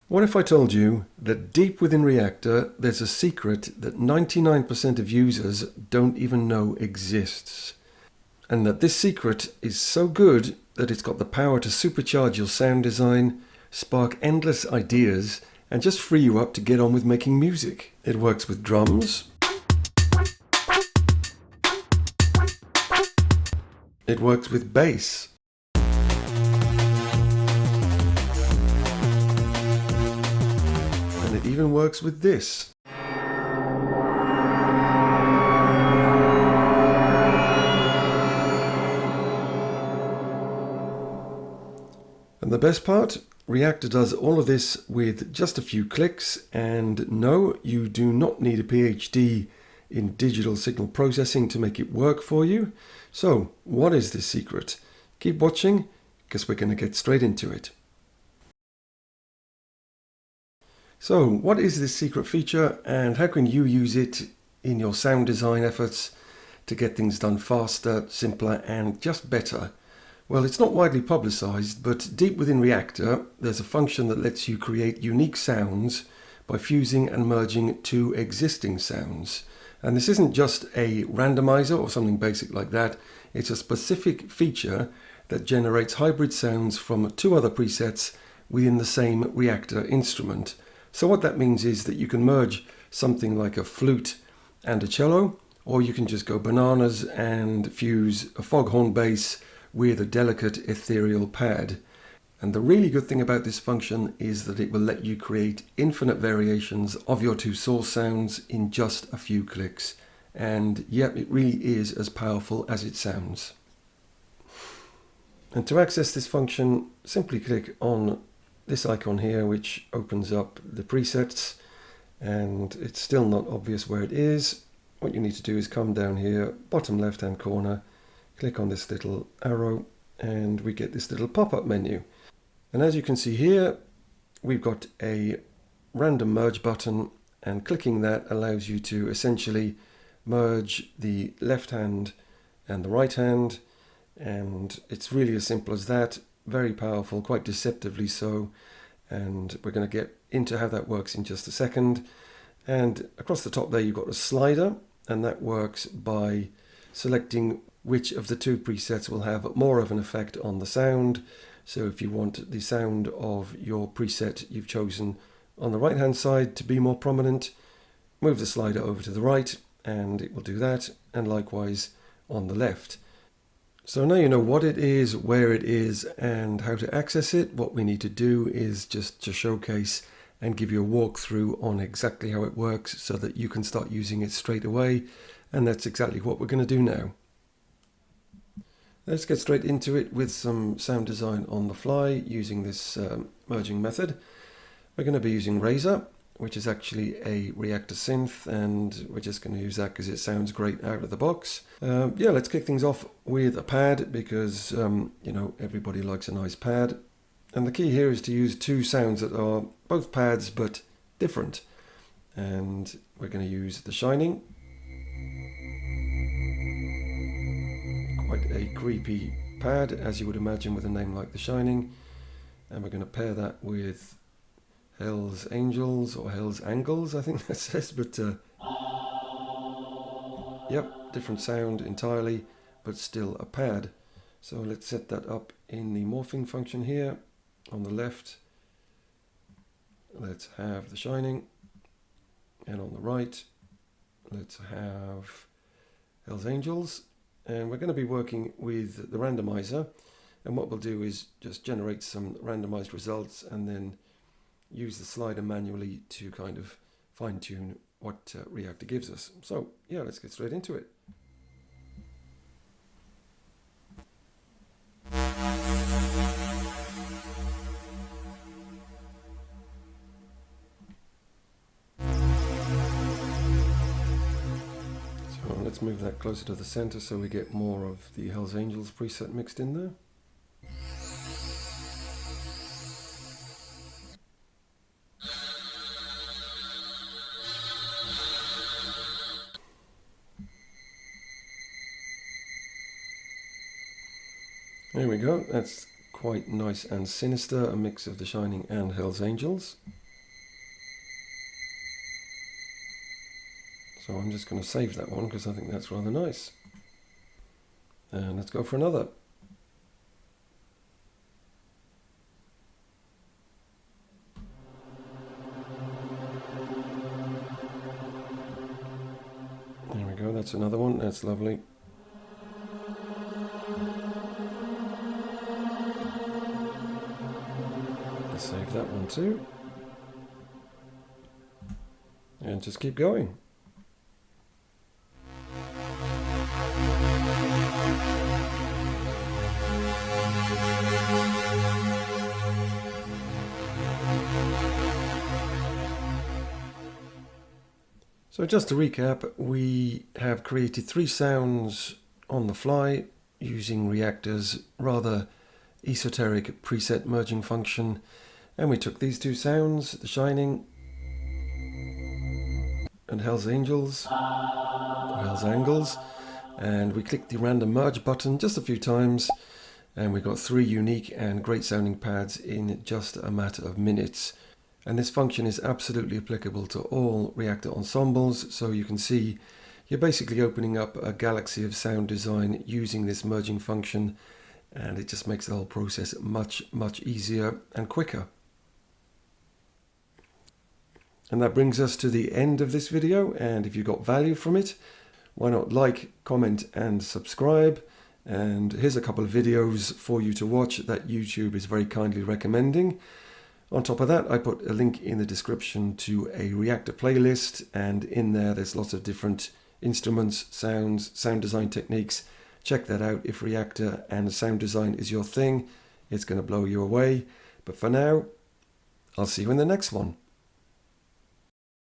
What if I told you that deep within Reaktor there's a secret that 99% of users don't even know exists? And that this secret is so good that it's got the power to supercharge your sound design, spark endless ideas, and just free you up to get on with making music. It works with drums. It works with bass. And it even works with this. And the best part, Reaktor does all of this with just a few clicks, and no, you do not need a PhD in digital signal processing to make it work for you. So, what is this secret? Keep watching, because we're going to get straight into it. So, what is this secret feature, and how can you use it in your sound design efforts to get things done faster, simpler, and just better? Well, it's not widely publicized, but deep within Reaktor, there's a function that lets you create unique sounds by fusing and merging two existing sounds. And this isn't just a randomizer or something basic like that. It's a specific feature that generates hybrid sounds from two other presets within the same Reaktor instrument. So what that means is that you can merge something like a flute and a cello, or you can just go bananas and fuse a foghorn bass with a delicate ethereal pad. And the really good thing about this function is that it will let you create infinite variations of your two source sounds in just a few clicks. And yep, it really is as powerful as it sounds. And to access this function, simply click on this icon here, which opens up the presets, and it's still not obvious where it is. What you need to do is come down here, bottom left hand corner, click on this little arrow, and we get this little pop-up menu. And as you can see here, we've got a random merge button, and clicking that allows you to essentially merge the left hand and the right hand. And it's really as simple as that. Very powerful, quite deceptively so. And we're going to get into how that works in just a second. And across the top there, you've got a slider, and that works by selecting which of the two presets will have more of an effect on the sound. So if you want the sound of your preset you've chosen on the right hand side to be more prominent, move the slider over to the right and it will do that, and likewise on the left. So now you know what it is, where it is, and how to access it. What we need to do is just to showcase and give you a walkthrough on exactly how it works so that you can start using it straight away. And that's exactly what we're going to do now. Let's get straight into it with some sound design on the fly using this merging method. We're going to be using Razor, which is actually a Reaktor Synth, and we're just going to use that because it sounds great out of the box. Yeah, let's kick things off with a pad because, you know, everybody likes a nice pad. And the key here is to use two sounds that are both pads but different. And we're going to use The Shining. Quite a creepy pad, as you would imagine with a name like The Shining. And we're going to pair that with Hell's Angels, or Hell's Angles, I think that says, but yep, different sound entirely, but still a pad. So let's set that up in the morphing function here. On the left, let's have The Shining, and on the right, let's have Hell's Angels. And we're going to be working with the randomizer, and what we'll do is just generate some randomized results and then use the slider manually to kind of fine-tune what Reaktor gives us. So yeah, let's get straight into it. So let's move that closer to the center so we get more of the Hell's Angels preset mixed in there. There we go, that's quite nice and sinister, a mix of The Shining and Hell's Angels. So I'm just going to save that one because I think that's rather nice. And let's go for another. There we go, that's another one, that's lovely. Let's save that one too. And just keep going. So just to recap, we have created 3 sounds on the fly using Reaktor's rather esoteric preset merging function. And we took these 2 sounds, The Shining and Hell's Angels, or Hell's Angles, and we clicked the random merge button just a few times, and we got 3 unique and great sounding pads in just a matter of minutes. And this function is absolutely applicable to all Reaktor ensembles, so you can see you're basically opening up a galaxy of sound design using this merging function, and it just makes the whole process much easier and quicker. And that brings us to the end of this video, and if you got value from it, why not like, comment and subscribe. And here's a couple of videos for you to watch that YouTube is very kindly recommending. On top of that, I put a link in the description to a Reaktor playlist, and in there there's lots of different instruments, sounds, sound design techniques. Check that out. If Reaktor and sound design is your thing, it's going to blow you away. But for now, I'll see you in the next one.